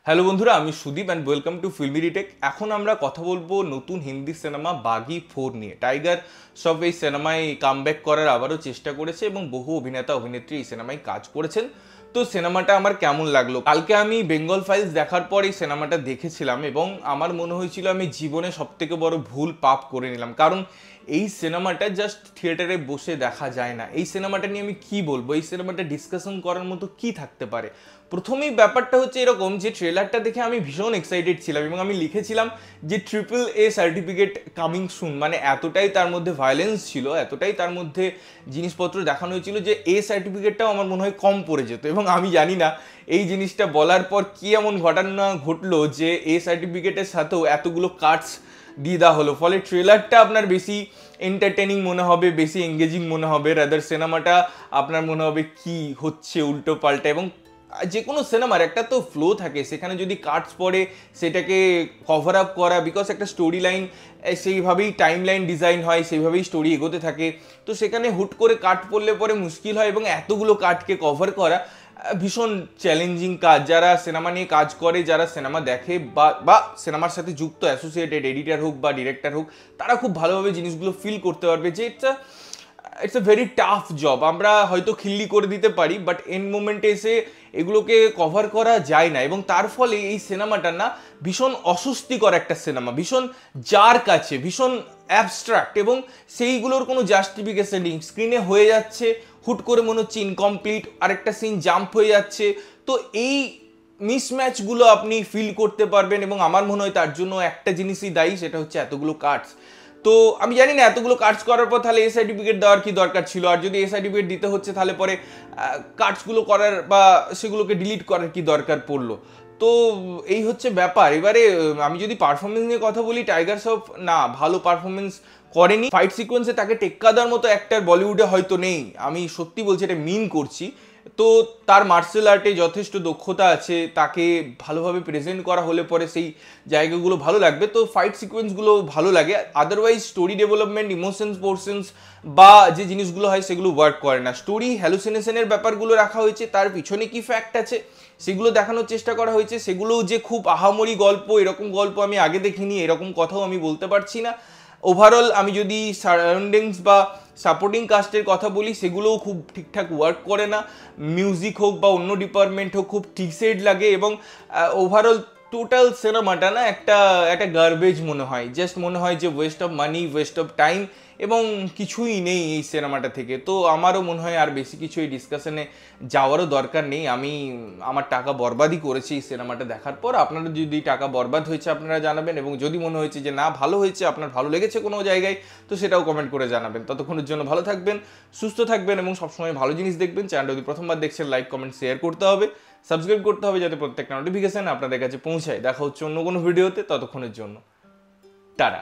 Hello বন্ধুরা, আমি Sudeep and welcome to Filmy Retake. এখন আমরা কথা বলবো নতুন হিন্দি সিনেমা বাগি 4 নিয়ে। টাইগার শ্রফ এই সিনেমায় কামব্যাক করার আবারও চেষ্টা করেছে এবং বহু অভিনেতা অভিনেত্রী এই সিনেমায় কাজ করেছেন। তো সিনেমাটা আমার কেমন লাগলো, কালকে আমি বেঙ্গল ফাইলস দেখার পর এই সিনেমাটা দেখেছিলাম এবং আমার মনে হয়েছিল আমি জীবনে সবথেকে বড় ভুল পাপ করে নিলাম। কারণ এই সিনেমাটা জাস্ট থিয়েটারে বসে দেখা যায় না। এই সিনেমাটা নিয়ে আমি কি বলবো, এই সিনেমাটা ডিসকাশন করার মতো কি থাকতে পারে। প্রথমেই ব্যাপারটা হচ্ছে এরকম যে ট্রেলারটা দেখে আমি ভীষণ এক্সাইটেড ছিলাম এবং আমি লিখেছিলাম যে AAA সার্টিফিকেট কামিং সুন। মানে এতটাই তার মধ্যে ভায়োলেন্স ছিল, এতটাই তার মধ্যে জিনিসপত্র দেখানো হয়েছিল যে সার্টিফিকেটটাও আমার মনে হয় কম পড়ে যেত। এবং আমি জানি না এই জিনিসটা বলার পর কি এমন ঘটনা ঘটলো যে সার্টিফিকেটের সাথেও এতগুলো কাটস দিয়ে দেওয়া হলো, ফলে ট্রেলারটা আপনার বেশি এন্টারটেনিং মনে হবে, বেশি এঙ্গেজিং মনে হবে। রাদার সিনেমাটা আপনার মনে হবে কি হচ্ছে উল্টো পাল্টা। এবং যে কোনো সিনেমার একটা তো ফ্লো থাকে, সেখানে যদি কাটস পড়ে সেটাকে কভার আপ করা, বিকজ একটা স্টোরি লাইন সেইভাবেই টাইম লাইন ডিজাইন হয়, সেইভাবেই স্টোরি এগোতে থাকে। তো সেখানে হুট করে কাট পড়লে পরে মুশকিল হয় এবং এতগুলো কাটকে কভার করা ভীষণ চ্যালেঞ্জিং কাজ। যারা সিনেমা নিয়ে কাজ করে, যারা সিনেমা দেখে বা সিনেমার সাথে যুক্ত অ্যাসোসিয়েটেড এডিটর হোক বা ডিরেক্টর হোক, তারা খুব ভালোভাবে জিনিসগুলো ফিল করতে পারবে যে it's a very tough job. আমরা হয়তো খিল্লি করে দিতে পারি, বাট এন্ড মোমেন্টে এসে এগুলোকে কভার করা যায় না। এবং তার ফলে এই সিনেমাটা না ভীষণ অস্বস্তিকর একটা সিনেমা, ভীষণ যার কাছে ভীষণ অ্যাবস্ট্রাক্ট এবং সেইগুলোর কোনো জাস্টিফিকেশন নেই। স্ক্রিনে হয়ে যাচ্ছে, হুট করে মনে হচ্ছে ইনকমপ্লিট, আরেকটা সিন জাম্প হয়ে যাচ্ছে। তো এই মিসম্যাচগুলো আপনি ফিল করতে পারবেন এবং আমার মনে হয় তার জন্য একটা জিনিসই দায়ী, সেটা হচ্ছে এতগুলো কাটস। তো আমি জানি না এতগুলো কাটস করার পর তাহলে সার্টিফিকেট দেওয়ার কি দরকার ছিল, আর যদি সার্টিফিকেট দিতে হচ্ছে তাহলে পরে কাটসগুলো করার বা সেগুলোকে ডিলিট করার কি দরকার পড়লো। তো এই হচ্ছে ব্যাপার। এবারে আমি যদি পারফরমেন্স নিয়ে কথা বলি, টাইগার শ্রফ না ভালো পারফরমেন্স করেনি। ফাইট সিকোয়েন্সে তাকে টেক্কা দেওয়ার মতো অ্যাক্টর বলিউডে হয়তো নেই, আমি সত্যি বলছি, এটা মিন করছি। তো তার মার্শাল আর্টে যথেষ্ট দক্ষতা আছে, তাকে ভালোভাবে প্রেজেন্ট করা হলে পরে সেই জায়গাগুলো ভালো লাগবে। তো ফাইট সিকোয়েন্সগুলো ভালো লাগে, otherwise story development, emotions portions বা যে জিনিসগুলো হয় সেগুলো ওয়ার্ক করে না। স্টোরি হ্যালুসিনেশনের ব্যাপারগুলো রাখা হয়েছে, তার পিছনে কি ফ্যাক্ট আছে সেগুলো দেখানোর চেষ্টা করা হয়েছে। সেগুলোও যে খুব আহামরি গল্প, এরকম গল্প আমি আগে দেখিনি, এরকম কথাও আমি বলতে পারছি না। ওভারঅল আমি যদি সারাউন্ডিংস বা সাপোর্টিং কাস্টের কথা বলি, সেগুলোও খুব ঠিকঠাক ওয়ার্ক করে না। মিউজিক হোক বা অন্য ডিপার্টমেন্ট হোক, খুব ঠিকসেড লাগে এবং ওভারঅল টোটাল সিনেমাটা না একটা গার্বেজ মনে হয়। জাস্ট মনে হয় যে West of money, West of time এবং কিছুই নেই এই সিনেমাটা থেকে। তো আমারও মনে হয় আর বেশি কিছু এই ডিসকাশনে যাওয়ারও দরকার নেই। আমি আমার টাকা বরবাদই করেছি এই সিনেমাটা দেখার পর। আপনারা যদি টাকা বরবাদ হয়েছে আপনারা জানাবেন, এবং যদি মনে হয়েছে যে না ভালো হয়েছে, আপনার ভালো লেগেছে কোনো জায়গায়, তো সেটাও কমেন্ট করে জানাবেন। ততক্ষণের জন্য ভালো থাকবেন, সুস্থ থাকবেন এবং সবসময় ভালো জিনিস দেখবেন। চ্যানেলটা যদি প্রথমবার দেখছেন, লাইক কমেন্ট শেয়ার করতে হবে, সাবস্ক্রাইব করতে হবে যাতে প্রত্যেকটা নোটিফিকেশন আপনাদের কাছে পৌঁছায়। দেখা হচ্ছে অন্য কোনো ভিডিওতে, ততক্ষণের জন্য টাটা।